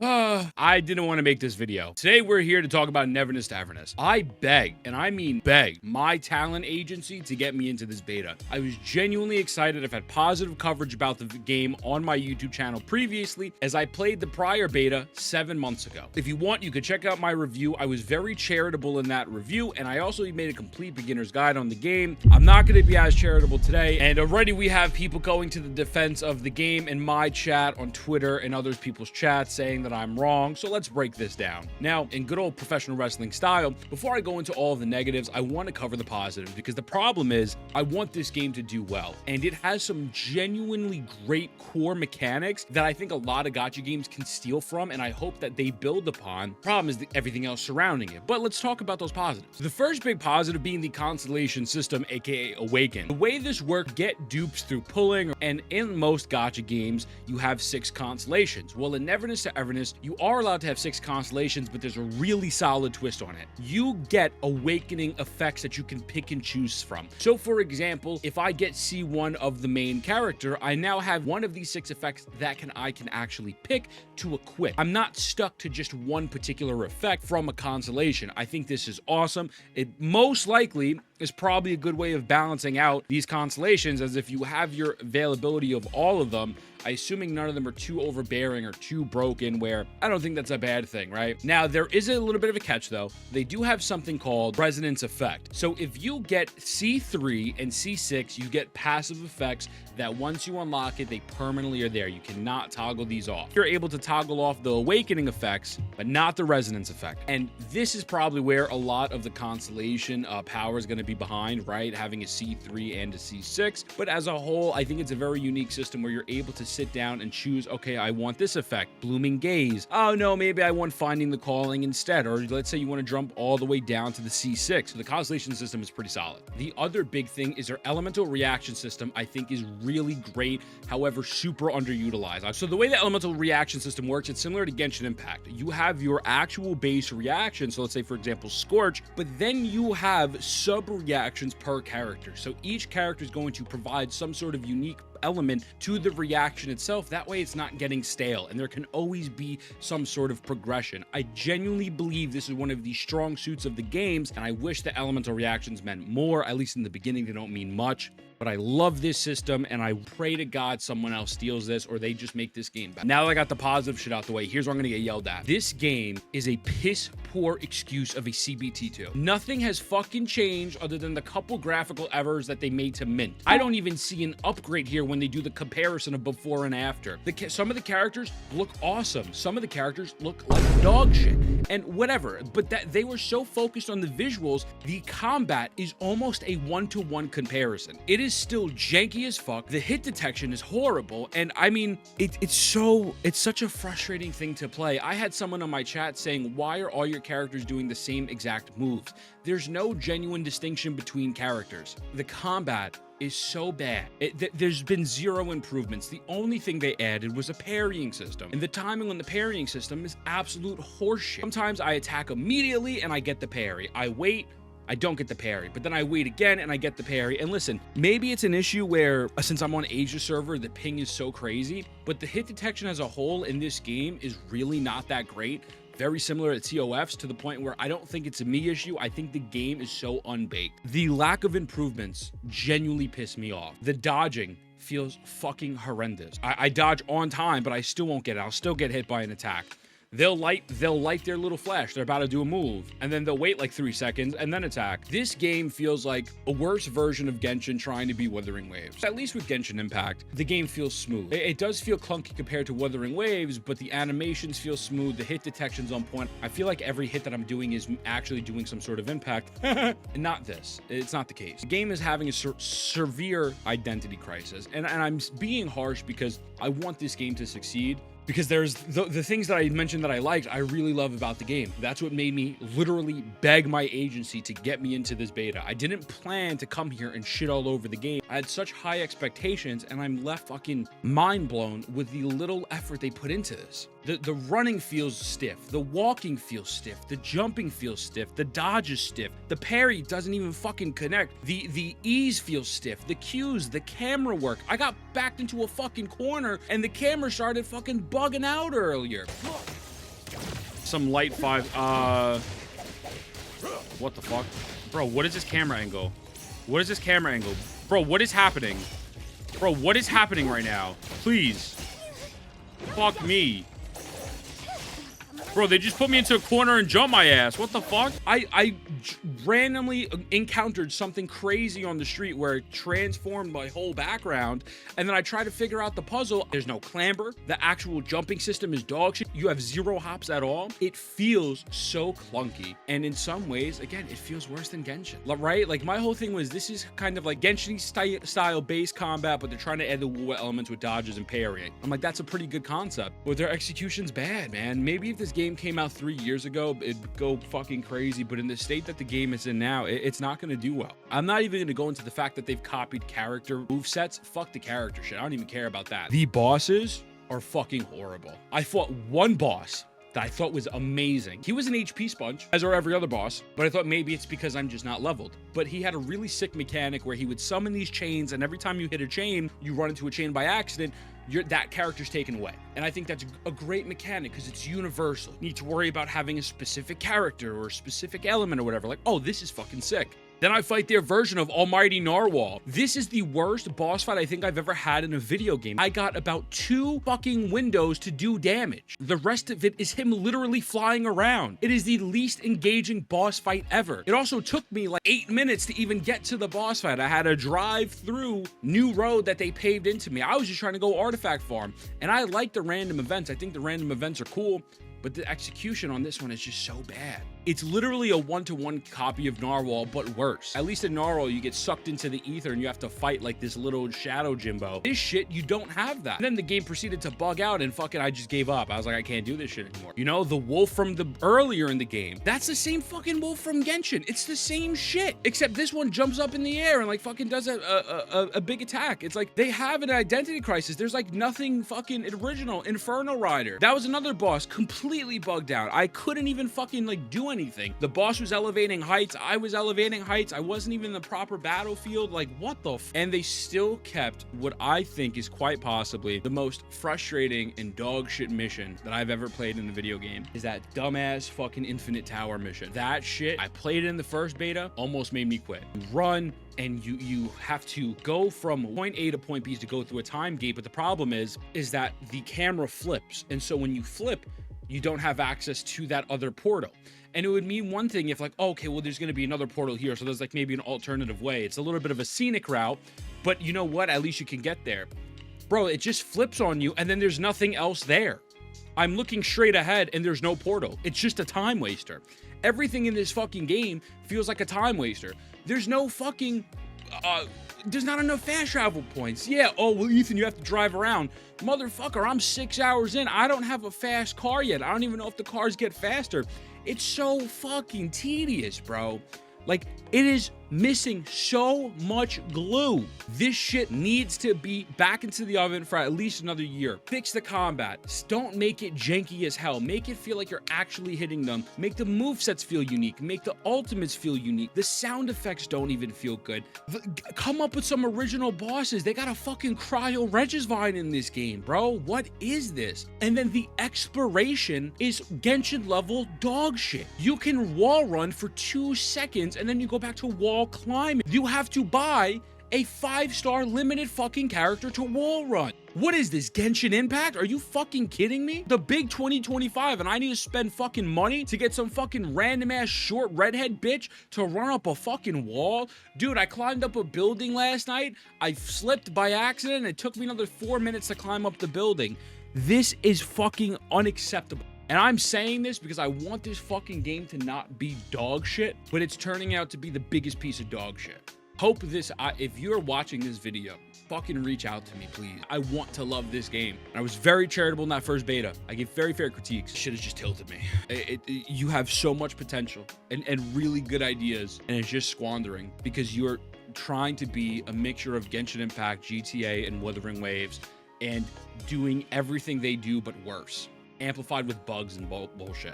I didn't want to make this video. Today we're here to talk about Neverness To Everness. I beg, and I mean beg, my talent agency to get me into this beta. I was genuinely excited. I've had positive coverage about the game on my YouTube channel previously, as I played the prior beta 7 months ago. If you want, you could check out my review. I was very charitable in that review, and I also made a complete beginner's guide on the game. I'm not going to be as charitable today, and already we have people going to the defense of the game in my chat on Twitter and other people's chats saying that I'm wrong, so let's break this down. Now, in good old professional wrestling style, before I go into all of the negatives, I want to cover the positives, because the problem is I want this game to do well, and it has some genuinely great core mechanics that I think a lot of gacha games can steal from, and I hope that they build upon. Problem is everything else surrounding it, but let's talk about those positives. The first big positive being the constellation system, aka Awaken. The way this works, get dupes through pulling, and in most gacha games, you have 6 constellations. Well, in Neverness To Everness, you are allowed to have 6 constellations, but there's a really solid twist on it. You get awakening effects that you can pick and choose from. So for example, if I get C1 of the main character, I now have one of these 6 effects that I can actually pick to equip. I'm not stuck to just one particular effect from a constellation. I think this is awesome. It most likely is probably a good way of balancing out these constellations, as if you have your availability of all of them, assuming none of them are too overbearing or too broken, where I don't think that's a bad thing, right? Now, there is a little bit of a catch, though. They do have something called resonance effect. So if you get C3 and C6, you get passive effects that once you unlock it, they permanently are there. You cannot toggle these off. You're able to toggle off the awakening effects, but not the resonance effect. And this is probably where a lot of the constellation power is going to be behind, right? Having a C3 and a C6. But as a whole, I think it's a very unique system where you're able to sit down and choose, okay, I want this effect, blooming gaze. Oh no, maybe I want finding the calling instead. Or let's say you want to jump all the way down to the C6. So the constellation system is pretty solid. The other big thing is their elemental reaction system, I think is really great, however, super underutilized. So the way the elemental reaction system works, it's similar to Genshin Impact. You have your actual base reaction, so let's say, for example, Scorch, but then you have sub-reactions per character. So each character is going to provide some sort of unique element to the reaction itself. That way it's not getting stale, and there can always be some sort of progression. I genuinely believe this is one of the strong suits of the games, and I wish the elemental reactions meant more. At least in the beginning, they don't mean much. But I love this system, and I pray to God someone else steals this, or they just make this game better. Now that I got the positive shit out the way, here's where I'm gonna get yelled at. This game is a piss poor excuse of a CBT2. Nothing has fucking changed other than the couple graphical errors that they made to mint. I don't even see an upgrade here when they do the comparison of before and after. Some of the characters look awesome. Some of the characters look like dog shit, and whatever. But that they were so focused on the visuals, the combat is almost a one-to-one comparison. It is still janky as fuck. The hit detection is horrible, and I mean, it's such a frustrating thing to play. I had someone on my chat saying, why are all your characters doing the same exact moves? There's no genuine distinction between characters. The combat is so bad. There's been 0 improvements. The only thing they added was a parrying system, and the timing on the parrying system is absolute horseshit. Sometimes I attack immediately and I get the parry. I wait, I don't get the parry, but then I wait again and I get the parry. And listen, maybe it's an issue where, since I'm on Asia server, the ping is so crazy, but the hit detection as a whole in this game is really not that great. Very similar to TOFs, to the point where I don't think it's a me issue. I think the game is so unbaked. The lack of improvements genuinely piss me off. The dodging feels fucking horrendous. I dodge on time, but I still won't get it. I'll still get hit by an attack. They'll light their little flash. They're about to do a move, and then they'll wait like 3 seconds and then attack. This game feels like a worse version of Genshin trying to be Wuthering Waves. At least with Genshin Impact, the game feels smooth. It does feel clunky compared to Wuthering Waves, but the animations feel smooth. The hit detection's on point. I feel like every hit that I'm doing is actually doing some sort of impact. And not this. It's not the case. The game is having a severe identity crisis, and I'm being harsh because I want this game to succeed. Because there's the things that I mentioned that I liked, I really love about the game. That's what made me literally beg my agency to get me into this beta. I didn't plan to come here and shit all over the game. I had such high expectations, and I'm left fucking mind blown with the little effort they put into this. The running feels stiff. The walking feels stiff. The jumping feels stiff. The dodge is stiff. The parry doesn't even fucking connect. The ease feels stiff. The cues, the camera work. I got backed into a fucking corner and the camera started fucking bugging out earlier. some light 5. What the fuck? Bro, what is this camera angle? What is this camera angle? Bro, what is happening? Bro, what is happening right now? Please. Fuck me. Bro, they just put me into a corner and jumped my ass. What the fuck? I randomly encountered something crazy on the street where it transformed my whole background, and then I tried to figure out the puzzle. There's no clamber. The actual jumping system is dog shit. You have 0 hops at all. It feels so clunky. And in some ways, again, it feels worse than Genshin, right? Like, my whole thing was, this is kind of like Genshin style base combat, but they're trying to add the Wu elements with dodges and parrying. I'm like, that's a pretty good concept, but their execution's bad, man. Maybe if this game came out 3 years ago, it'd go fucking crazy, but in the state that the game is in now, it's not going to do well. I'm not even going to go into the fact that they've copied character movesets. Fuck the character shit. I don't even care about that. The bosses are fucking horrible. I fought one boss that I thought was amazing. He was an HP sponge, as are every other boss, but I thought maybe it's because I'm just not leveled. But he had a really sick mechanic where he would summon these chains, and every time you hit a chain, you run into a chain by accident, that character's taken away. And I think that's a great mechanic because it's universal. You need to worry about having a specific character or a specific element or whatever. Like, oh, this is fucking sick. Then I fight their version of Almighty Narwhal. This is the worst boss fight I think I've ever had in a video game. I got about 2 fucking windows to do damage. The rest of it is him literally flying around. It is the least engaging boss fight ever. It also took me like 8 minutes to even get to the boss fight. I had to drive through new road that they paved into me. I was just trying to go artifact farm. And I like the random events. I think the random events are cool, but the execution on this one is just so bad. It's literally a 1-to-1 copy of Narwhal, but worse. At least in Narwhal, you get sucked into the ether and you have to fight like this little shadow Jimbo. This shit, you don't have that. And then the game proceeded to bug out and fucking I just gave up. I was like, I can't do this shit anymore. You know, the wolf from the earlier in the game, that's the same fucking wolf from Genshin. It's the same shit, except this one jumps up in the air and like fucking does a big attack. It's like they have an identity crisis. There's like nothing fucking original. Inferno Rider, that was another boss, completely bugged out. I couldn't even fucking like do anything. The boss was elevating heights. I was elevating heights. I wasn't even in the proper battlefield. Like, what the f? And they still kept what I think is quite possibly the most frustrating and dog shit mission that I've ever played in a video game, is that dumbass fucking Infinite Tower mission. That shit, I played it in the first beta, almost made me quit. Run, and you have to go from point A to point B to go through a time gate, but the problem is that the camera flips, and so when you flip, you don't have access to that other portal. And it would mean one thing if like, oh, okay, well, there's going to be another portal here, so there's like maybe an alternative way. It's a little bit of a scenic route, but you know what? At least you can get there. Bro, it just flips on you, and then there's nothing else there. I'm looking straight ahead, and there's no portal. It's just a time waster. Everything in this fucking game feels like a time waster. There's no fucking... there's not enough fast travel points. Yeah, oh, well, Ethan, you have to drive around. Motherfucker, I'm 6 hours in. I don't have a fast car yet. I don't even know if the cars get faster. It's so fucking tedious, bro. Like, it is missing so much glue. This shit needs to be back into the oven for at least another year. Fix the combat. Don't make it janky as hell. Make it feel like you're actually hitting them. Make the movesets feel unique. Make the ultimates feel unique. The sound effects don't even feel good. Come up with some original bosses. They got a fucking cryo Regisvine in this game, bro. What is this? And then the exploration is Genshin level dog shit. You can wall run for 2 seconds and then you go back to wall climbing. You have to buy a 5-star limited fucking character to wall run. What is this, Genshin Impact? Are you fucking kidding me? The big 2025 and I need to spend fucking money to get some fucking random ass short redhead bitch to run up a fucking wall? Dude, I climbed up a building last night. I slipped by accident and it took me another 4 minutes to climb up the building. This is fucking unacceptable. And I'm saying this because I want this fucking game to not be dog shit, but it's turning out to be the biggest piece of dog shit. Hope this, if you're watching this video, fucking reach out to me, please. I want to love this game. I was very charitable in that first beta. I gave very fair critiques. Shit has just tilted me. You have so much potential and really good ideas, and it's just squandering because you're trying to be a mixture of Genshin Impact, GTA, and Wuthering Waves, and doing everything they do but worse. Amplified with bugs and bullshit.